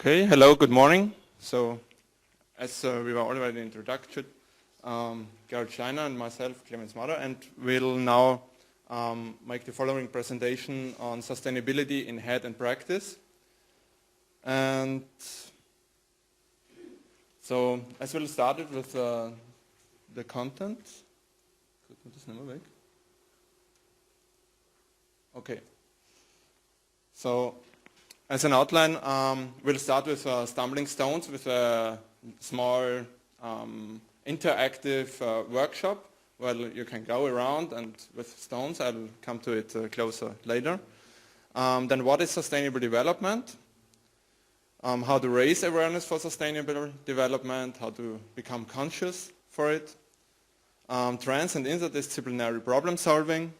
Okay, hello, good morning. So, as we were already in the introduction, Gerald Steiner and myself, Clemens Mader, and we'll now make the following presentation on sustainability in head and practice. And so, as we'll start it with the content. Okay. So, as an outline, we'll start with stumbling stones with a small interactive workshop where you can go around and with stones. I'll come to it closer later. Then what is sustainable development? How to raise awareness for sustainable development, how to become conscious for it. Trans and interdisciplinary problem solving.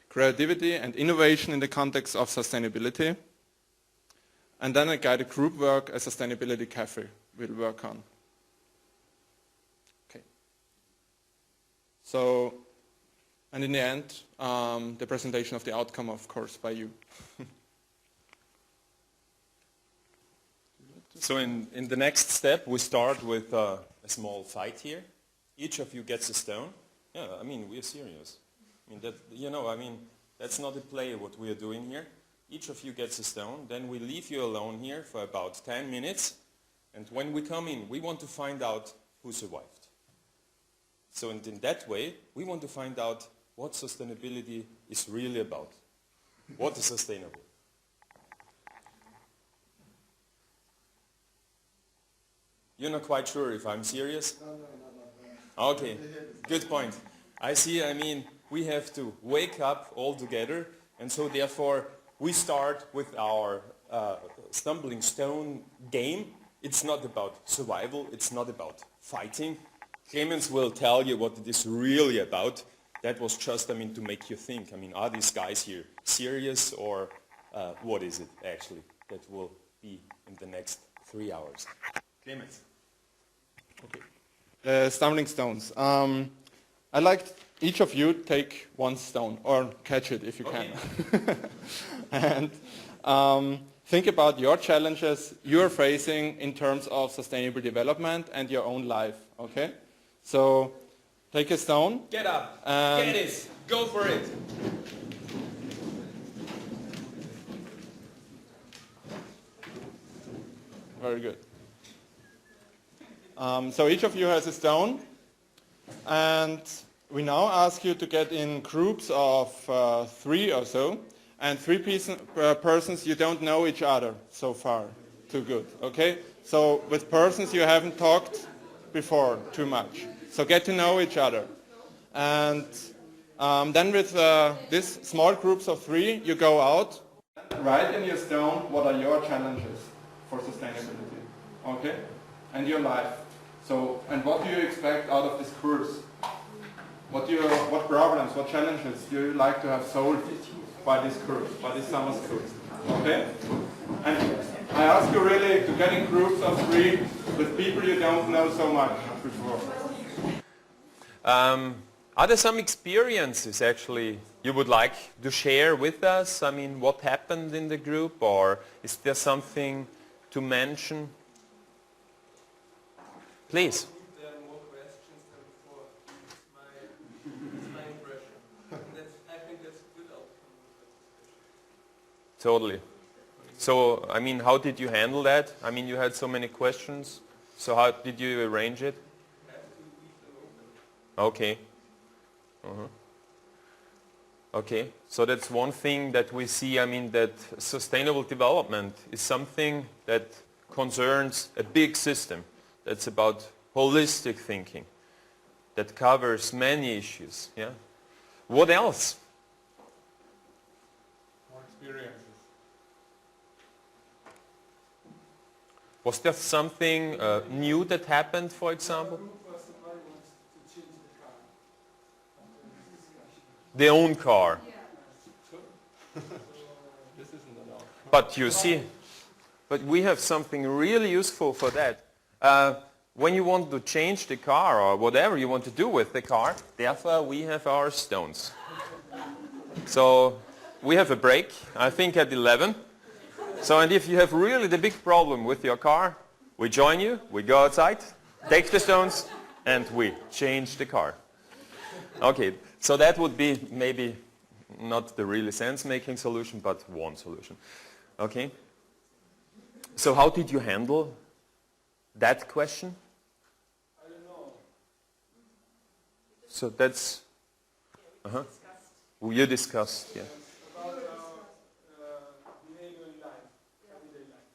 Creativity and innovation in the context of sustainability. And then a guided group work, a sustainability cafe we'll work on. Okay. So, and in the end, the presentation of the outcome, of course, by you. So in the next step, we start with a small fight here. Each of you gets a stone. Yeah, I mean, we're serious. That's not a play what we are doing here. Each of you gets a stone, then we leave you alone here for about 10 minutes, and when we come in, we want to find out who survived. So in that way, we want to find out what sustainability is really about. What is sustainable? You're not quite sure if I'm serious? No. Okay, good point. I see, we have to wake up all together, and so therefore we start with our stumbling stone game. It's not about survival, it's not about fighting. Clemens will tell you what it is really about. That was just, to make you think. Are these guys here serious, or what is it actually that will be in the next 3 hours? Clemens. Okay. Stumbling stones. I'd like each of you take one stone, or catch it if you can. And think about your challenges you're facing in terms of sustainable development and your own life, okay? So, take a stone. Get up, get it, go for it. Very good. So each of you has a stone, and we now ask you to get in groups of 3 or so, and 3 persons you don't know each other so far too good, okay? So with persons you haven't talked before too much. So get to know each other. And then with these small groups of 3, you go out, write in your stone what are your challenges for sustainability, okay? And your life. So, and what do you expect out of this course? What problems, what challenges do you like to have solved by this course, by this summer school? Okay? And I ask you really to get in groups of 3 with people you don't know so much before. Are there some experiences actually you would like to share with us? I mean, what happened in the group, or is there something to mention? Please. There are more questions than before. It's my impression. I think that's a good outcome of the discussion. Totally. So, I mean, how did you handle that? I mean, you had so many questions. So how did you arrange it? Have to leave them open. Okay. Okay, so that's one thing that we see, I mean, that sustainable development is something that concerns a big system. That's about holistic thinking, that covers many issues, yeah? What else? More experiences. Was there something new that happened, for example? Their own car. This isn't at all. But you see, but we have something really useful for that. When you want to change the car or whatever you want to do with the car, therefore we have our stones. So we have a break, I think at 11. So, and if you have really the big problem with your car, we join you, we go outside, take the stones, and we change the car. Okay, so that would be maybe not the really sense-making solution, but one solution. Okay? So how did you handle that question? I don't know. So that's... You discussed, yeah. About our behavior in life, everyday life.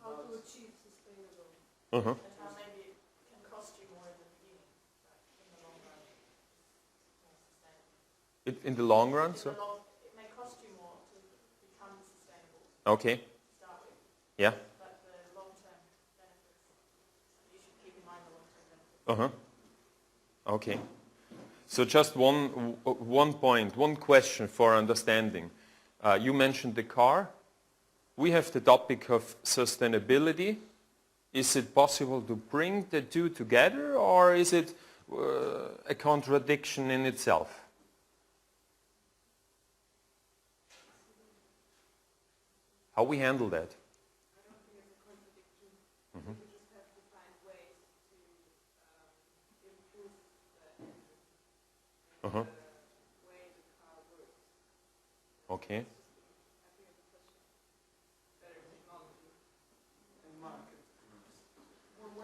How to achieve sustainable, Uh-huh. and how maybe it can cost you more in the beginning, but in the long run, it's more sustainable. In the long run, so? It may cost you more to become sustainable Okay, to start with, yeah. but the long-term benefits, you should keep in mind the long-term benefits. Uh-huh. Okay. So just one point, one question for understanding. You mentioned the car. We have the topic of sustainability. Is it possible to bring the two together, or is it a contradiction in itself? How we handle that? I don't think it's a contradiction. You just have to find ways to improve the engine Uh-huh. and the way the car works. Okay. I think it's a question of better technology. And market.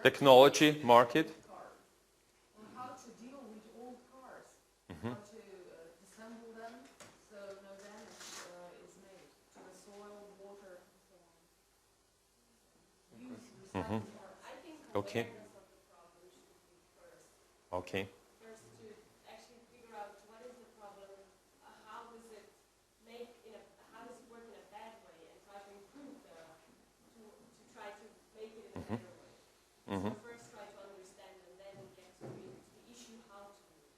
Technology, market. On how to deal with old cars, how to disassemble them so no damage is made to the soil, water, and so on. Use recycled cars. I think Okay. awareness of the problem should be first. Okay. First to actually figure out what is the problem, how does it how does it work in a bad way, and try to improve to try to make it in a better way. So first try to understand and then get to the issue how to do it.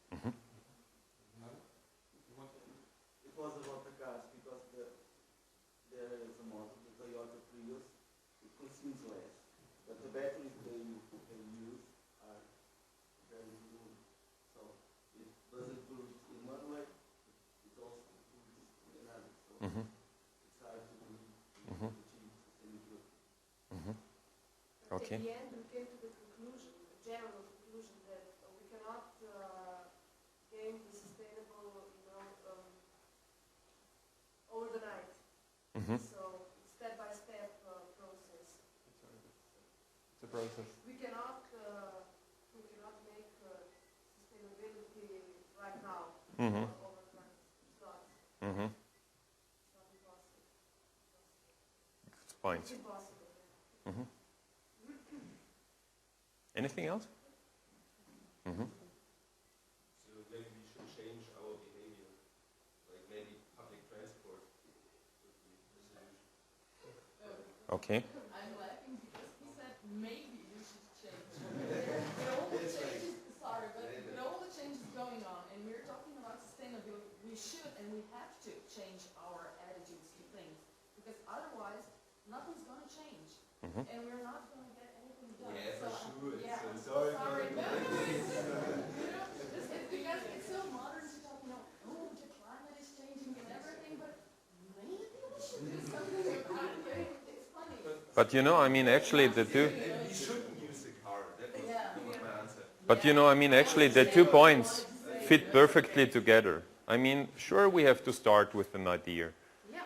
It was about the cars because there is a model, the Toyota Prius, it consumes less, but the batteries they use are very good. So it doesn't produce in one way, it also produces in another. So it's hard to achieve sustainability. Okay. At the end, we came to the conclusion, the general conclusion, that we cannot gain the sustainable, over the night. So step-by-step process. It's a process. We cannot make sustainability right now. Overnight. It's not impossible. Good point. It's impossible. Anything else? So maybe we should change our behavior. Like maybe public transport would be the solution. Okay. I'm laughing because he said maybe we should change. With all the changes, sorry, but with all the changes going on, and we're talking about sustainability, we should and we have to change our attitudes to things, because otherwise nothing's going to change, and we're not going to get anything done. Yeah, so for sure. Yeah, So sorry. sorry. No, it's because But you know, I mean, actually the two... We shouldn't use the car. That was my answer. But you know, I mean, actually the 2 points fit perfectly together. I mean, sure, we have to start with an idea.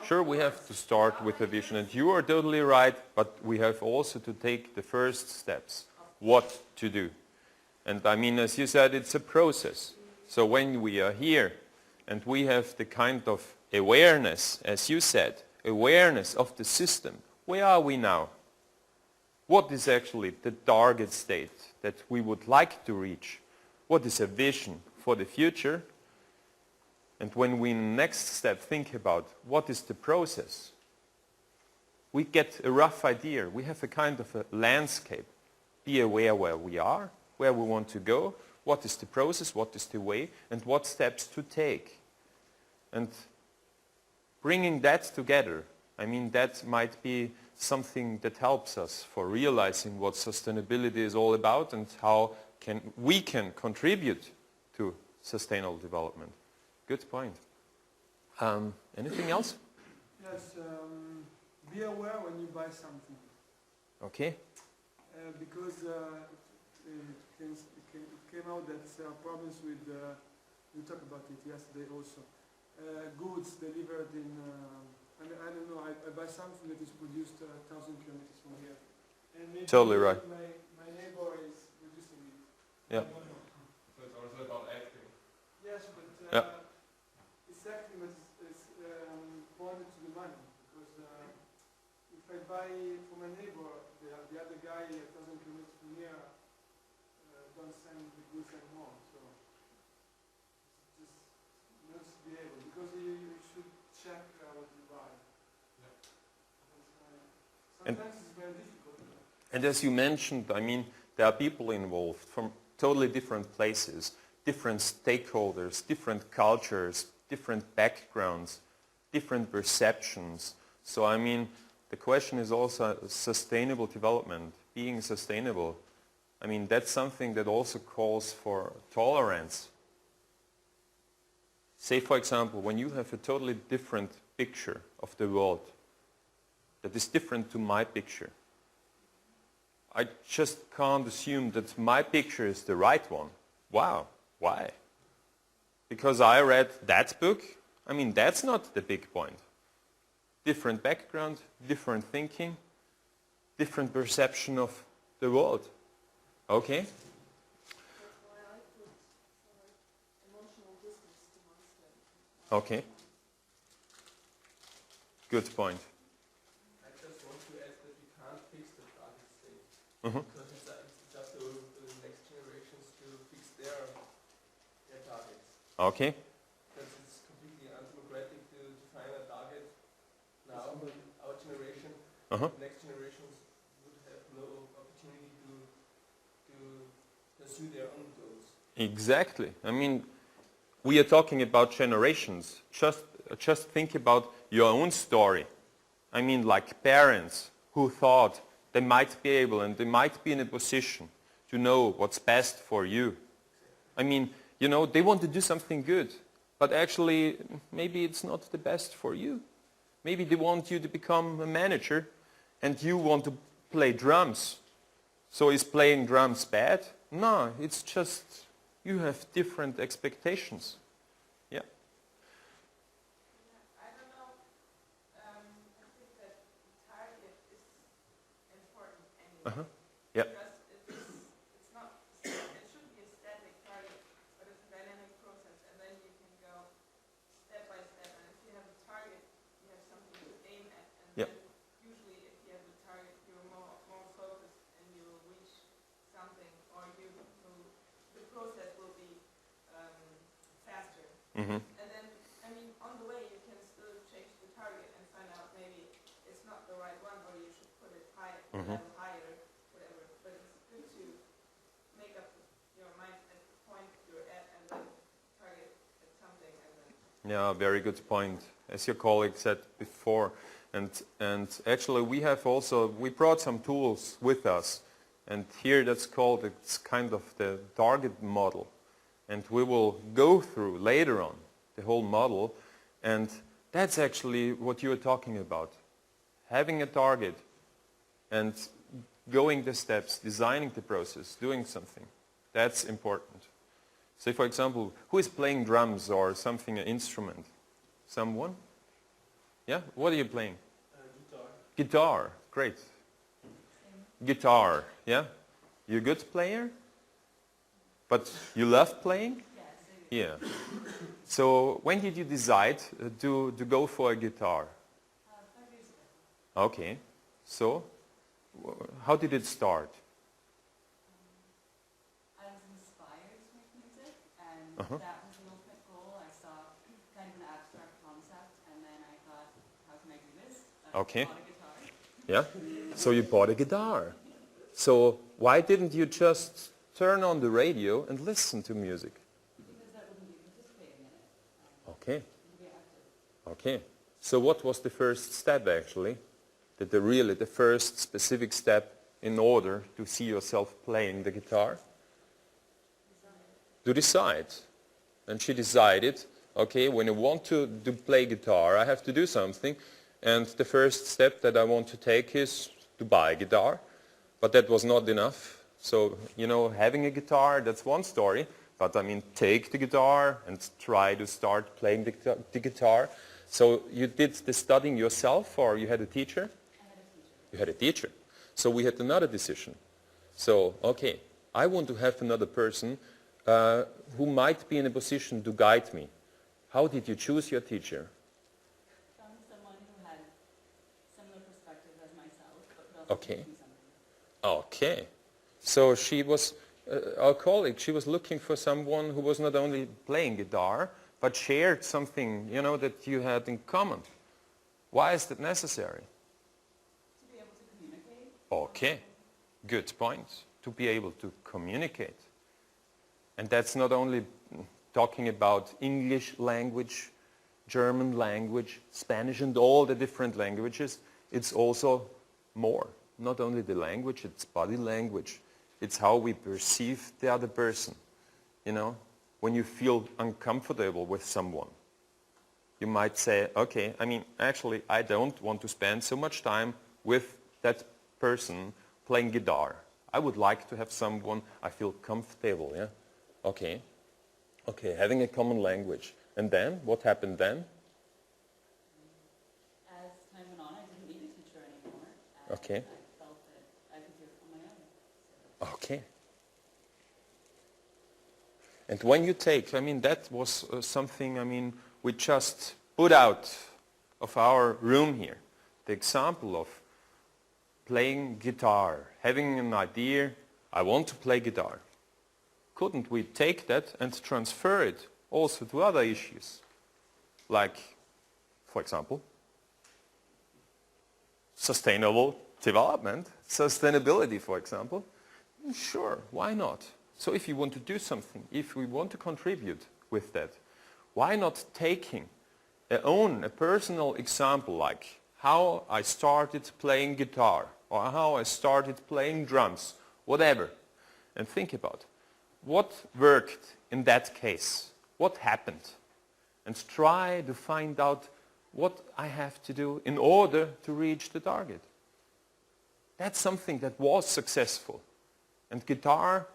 Sure, we have to start with a vision. And you are totally right, but we have also to take the first steps. What to do. And I mean, as you said, it's a process. So when we are here and we have the kind of awareness, as you said, awareness of the system, where are we now? What is actually the target state that we would like to reach? What is a vision for the future? And when we next step think about what is the process, we get a rough idea. We have a kind of a landscape. Be aware where we are, where we want to go, what is the process, what is the way, and what steps to take. And bringing that together, I mean, that might be something that helps us for realizing what sustainability is all about and how we can contribute to sustainable development. Good point. Anything else? Yes, be aware when you buy something. Okay. Because it came out that there are problems with, we talked about it yesterday also, goods delivered in, I don't know, I buy something that is produced 1,000 kilometers from here. And maybe Totally right. My neighbor is producing it. Yeah. So it's also about acting. Yes, but Yeah. it's acting, but it's pointed to the money. Because if I buy for my neighbor, the other guy 1,000 kilometers from here don't send the goods anymore. So just not to be able, because you should check what you buy. Sometimes it's very difficult. And as you mentioned, I mean, there are people involved from totally different places, different stakeholders, different cultures, different backgrounds, different perceptions. So I mean, the question is also sustainable development, being sustainable. I mean, that's something that also calls for tolerance. Say, for example, when you have a totally different picture of the world that is different to my picture, I just can't assume that my picture is the right one. Wow, why? Because I read that book? I mean, that's not the big point. Different background, different thinking, different perception of the world. Okay? That's why I put emotional distance to my study. Okay. Good point. I just want to add that we can't fix the target state. Mhm. Because it's up to the next generations to fix their targets. Okay. Because it's completely undemocratic to define a target now. Our generation, Uh-huh. next generations would have no opportunity to pursue their own goals. Exactly. I mean, we are talking about generations. Just think about your own story. I mean, like parents who thought they might be able and they might be in a position to know what's best for you. I mean, you know, they want to do something good, but actually maybe it's not the best for you. Maybe they want you to become a manager and you want to play drums. So is playing drums bad? No, it's just you have different expectations. Yeah. I don't know. I think that target is important anyway. Uh-huh. Yeah. Because it's not, it shouldn't be a static target, but it's a dynamic process, and then you can go step by step. And if you have a target, you have something to aim at, and Yep. then usually if you have a target, you're more focused and you will reach something, or the process will be faster. Mm-hmm. And then, I mean, on the way you can still change the target and find out maybe it's not the right one, or you should put it higher, Mhm. level higher, whatever. But it's good to make up your mind at the point you're at and then target at something and then. Yeah, very good point. As your colleague said before, and actually we brought some tools with us, and here it's kind of the target model, and we will go through later on the whole model, and that's actually what you were talking about. Having a target and going the steps, designing the process, doing something. That's important. Say, for example, who is playing drums or something, an instrument? Someone? Yeah? What are you playing? Guitar. Guitar. Great. Guitar. Yeah? You're a good player? But you love playing? Yeah. So when did you decide to go for a guitar? 5 years ago. Okay. So how did it start? I was inspired to make music, and that was the ultimate goal. I saw kind of an abstract concept, and then I thought, how can I do this? Okay. I bought a guitar. Yeah? So you bought a guitar. So why didn't you just turn on the radio and listen to music? Because that wouldn't be participating in it. Okay. Be active. Okay. So what was the first step actually? The first specific step in order to see yourself playing the guitar? To decide. And she decided, okay, when I want to play guitar, I have to do something. And the first step that I want to take is to buy a guitar. But that was not enough. So, you know, having a guitar, that's one story. But I mean, take the guitar and try to start playing the guitar. So you did the studying yourself, or you had a teacher? I had a teacher. You had a teacher. So we had another decision. So, okay, I want to have another person who might be in a position to guide me. How did you choose your teacher? Found someone who had similar perspective as myself, but could also Okay. teach me something. Okay. So she was, our colleague, she was looking for someone who was not only playing guitar, but shared something, you know, that you had in common. Why is that necessary? To be able to communicate. Okay. Good point. To be able to communicate. And that's not only talking about English language, German language, Spanish, and all the different languages. It's also more. Not only the language, it's body language. It's how we perceive the other person. You know, when you feel uncomfortable with someone, you might say, okay, I mean, actually, I don't want to spend so much time with that person playing guitar. I would like to have someone I feel comfortable, yeah? Okay. Okay, having a common language. And then, what happened then? As time went on, I didn't need a teacher anymore. And Okay. I felt that I could do it on my own. Okay. And when you take, I mean, that was something, I mean, we just put out of our room here. The example of playing guitar, having an idea, I want to play guitar. Couldn't we take that and transfer it also to other issues? Like, for example, sustainable development, sustainability, for example. Sure, why not? So if you want to do something, if we want to contribute with that, why not taking a personal example like how I started playing guitar or how I started playing drums, whatever, and think about what worked in that case, what happened, and try to find out what I have to do in order to reach the target. That's something that was successful. And guitar,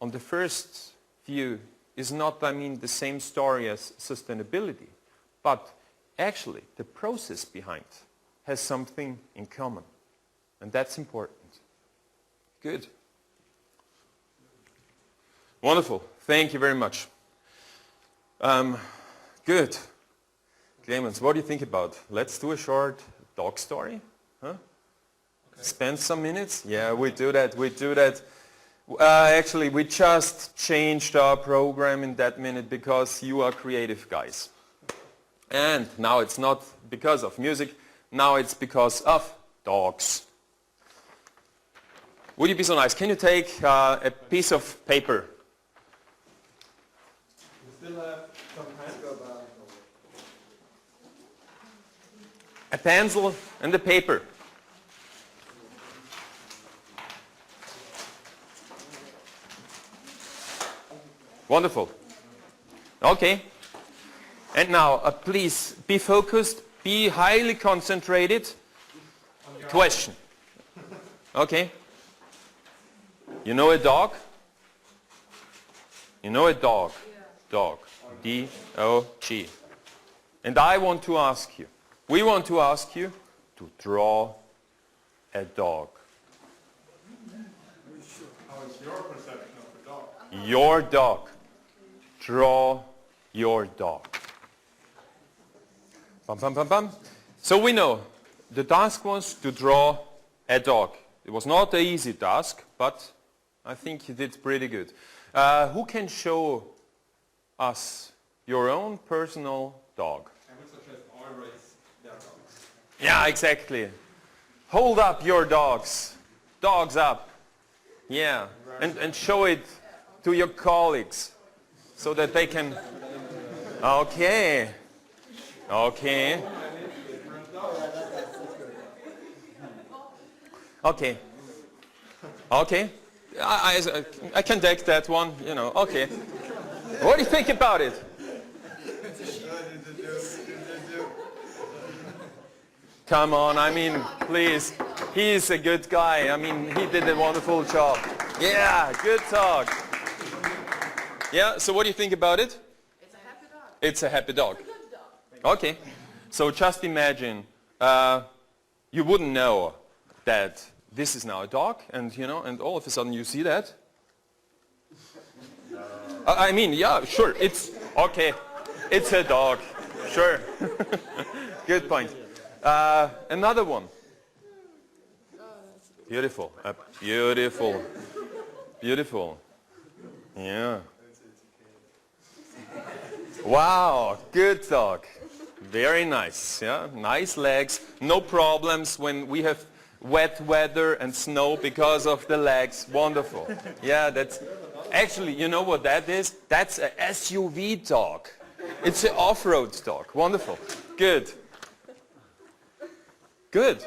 on the first view, is not, I mean, the same story as sustainability. But actually, the process behind has something in common. And that's important. Good. Wonderful. Thank you very much. Good. Clemens, what do you think about? Let's do a short dog story. Huh? Okay. Spend some minutes? Yeah, we do that. We do that. Actually, we just changed our program in that minute because you are creative guys. And now it's not because of music. Now it's because of dogs. Would you be so nice? Can you take a piece of paper? We still have some pens. A pencil and a paper. Wonderful. Okay. And now, please be focused, be highly concentrated. Question. Okay. You know a dog? You know a dog? Dog. D-O-G. And I want to ask you, we want to ask you to draw a dog. How is your perception of a dog? Your dog. Draw your dog. Bum, bum, bum, bum. So we know the task was to draw a dog. It was not an easy task, but I think you did pretty good. Who can show us your own personal dog? I would suggest always their dogs. Yeah, exactly. Hold up your dogs. Dogs up. Yeah. And show it to your colleagues so that they can... Okay. Okay. Okay. Okay. I can take that one, you know. Okay. What do you think about it? Come on, I mean, please. He's a good guy. I mean, he did a wonderful job. Yeah, good talk. Yeah, so what do you think about it? It's a happy dog. It's a happy dog. It's a good dog. Okay. So just imagine, you wouldn't know that this is now a dog, and you know, and all of a sudden you see that. I mean, yeah, sure, it's okay. It's a dog, sure. Good point. Another one. Beautiful, beautiful, beautiful. Yeah. Wow, good dog. Very nice, yeah. Nice legs, no problems when we have wet weather and snow because of the legs. Wonderful. Yeah, that's actually, you know what that is? That's a SUV dog. It's an off-road dog. Wonderful. Good. Good.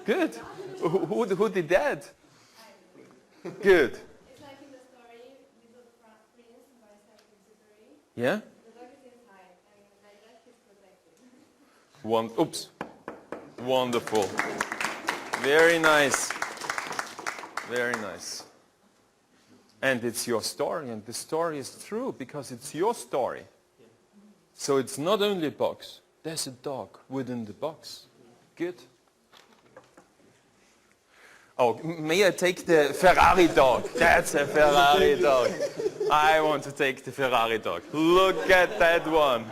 Good. Who did that? Good. It's like in the story, we saw the prince by Saint-Exupéry. Yeah? The dog is inside, and my left is protected. Oops. Wonderful. Very nice. Very nice. And it's your story, and the story is true because it's your story. So it's not only a box. There's a dog within the box. Good. Oh, may I take the Ferrari dog? That's a Ferrari dog. I want to take the Ferrari dog. Look at that one.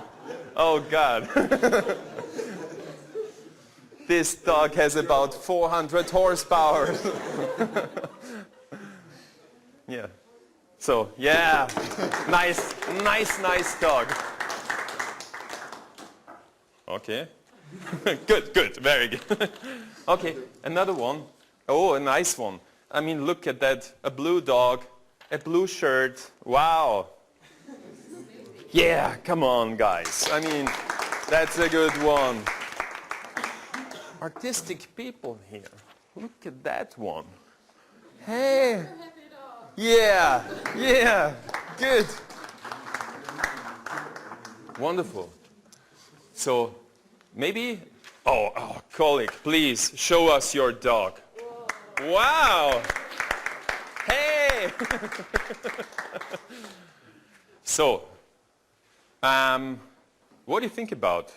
Oh, God. This dog has about 400 horsepower. Yeah. So, yeah. Nice dog. Okay. Good, very good. Okay, another one. Oh, a nice one. I mean, look at that. A blue dog, a blue shirt. Wow. Yeah, come on, guys. I mean, that's a good one. Artistic people here. Look at that one. Hey. Yeah, good. Wonderful. So, maybe, colleague, please show us your dog. Wow. Hey. So, what do you think about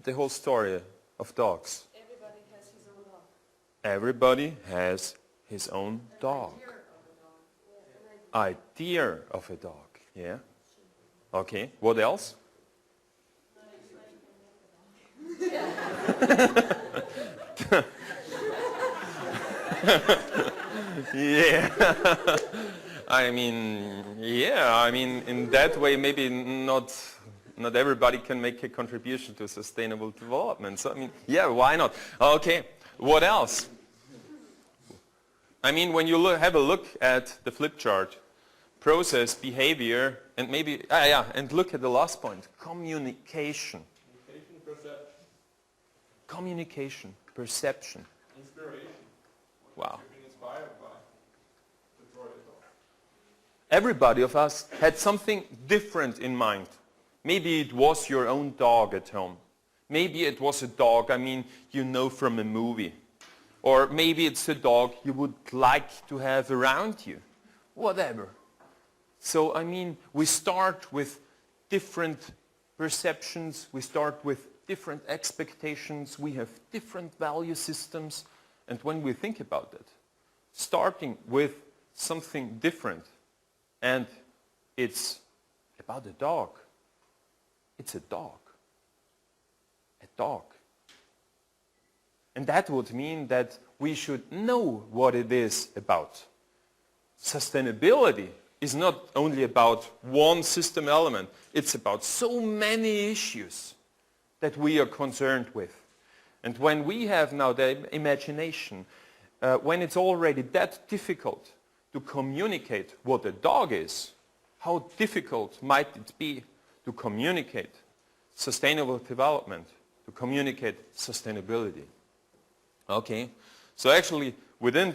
the whole story of dogs? Everybody has his own dog. Everybody has his own dog. Idea of a dog, yeah. Okay, what else? Yeah. I mean, in that way, maybe not everybody can make a contribution to sustainable development. So, I mean, yeah, why not? Okay, what else? I mean, when you have a look at the flip chart, process, behavior, and maybe, and look at the last point, communication. Communication, perception. Inspiration. Wow. You've been inspired by the story of dog. Everybody of us had something different in mind. Maybe it was your own dog at home. Maybe it was a dog, I mean, you know from a movie. Or maybe it's a dog you would like to have around you. Whatever. So, I mean, we start with different perceptions, we start with different expectations, we have different value systems, and when we think about it, starting with something different, and it's about a dog. It's a dog. A dog. And that would mean that we should know what it is about. Sustainability is not only about one system element, it's about so many issues that we are concerned with. And when we have now the imagination, when it's already that difficult to communicate what a dog is, how difficult might it be to communicate sustainable development, to communicate sustainability? Okay, so actually within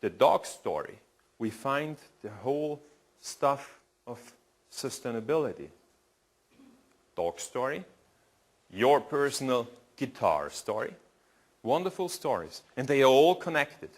the dog story, we find the whole stuff of sustainability. Dog story, your personal guitar story, wonderful stories, and they are all connected.